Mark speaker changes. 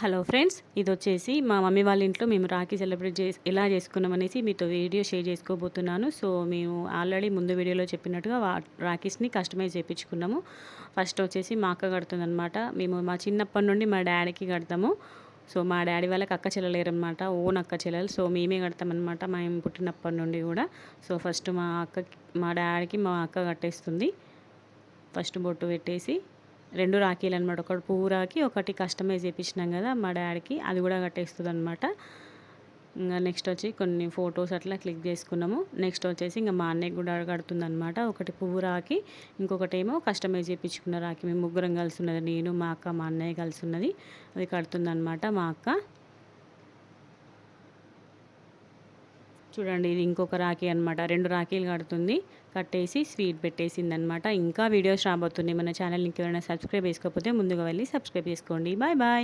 Speaker 1: Hello friends, ఇదొచ్చేసి మా mummy వాళ్ళ ఇంట్లో మేము రాఖీ సెలబ్రేట్ ఎలా చేసుకున్నామనేసి మీతో వీడియో షేర్ చేసుకోబోతున్నాను. సో మేము ఆల్రెడీ ముందు వీడియోలో చెప్పినట్టుగా రాఖీస్ని కస్టమైజ్ చేయించుకున్నాము. ఫస్ట్ వచ్చేసి మా అక్క కడుతుందనమాట. మేము మా చిన్నప్పటి నుండి మా డాడీకి కడతాము. సో మా డాడీ వాళ్ళకి అక్క చెల్లెలేరనమాట, ఓన్ అక్క చెల్లెలు. సో మేమే కడతామన్నమాట మేము పుట్టినప్పటి నుండి కూడా. సో ఫస్ట్ మా డాడీకి మా అక్క కట్టేస్తుంది. ఫస్ట్ బొట్టు పెట్టేసి 2 రాఖీలు అనమాట. ఒకటి పువ్వు రాఖీ, ఒకటి కస్టమైజ్ చేయించినాం కదా మా డాడీకి, అది కూడా కట్టేస్తుంది అనమాట. ఇంకా నెక్స్ట్ వచ్చి కొన్ని ఫొటోస్ అట్లా క్లిక్ చేసుకున్నాము. నెక్స్ట్ వచ్చేసి ఇంకా మా అన్నయ్య కూడా కడుతుంది అనమాట. ఒకటి పువ్వు రాఖీ, ఇంకొకటి ఏమో కస్టమైజ్ చేయించుకున్న రాఖీ. మేము ముగ్గురం కలిసి ఉన్నది, నేను మా అక్క మా అన్నయ్య కలిసి ఉన్నది, అది కడుతుంది అనమాట మా అక్క. చూడండి, ఇది ఇంకొక రాఖీ అనమాట. 2 రాఖీలు కడుతుంది, కట్టేసి స్వీట్ పెట్టేసింది అనమాట. ఇంకా వీడియోస్ రాబోతున్నాయి. మన ఛానల్ ఇంకెవరైనా సబ్స్క్రైబ్ చేసుకోకపోతే ముందుగా వెళ్ళి సబ్స్క్రైబ్ చేసుకోండి. Bye bye.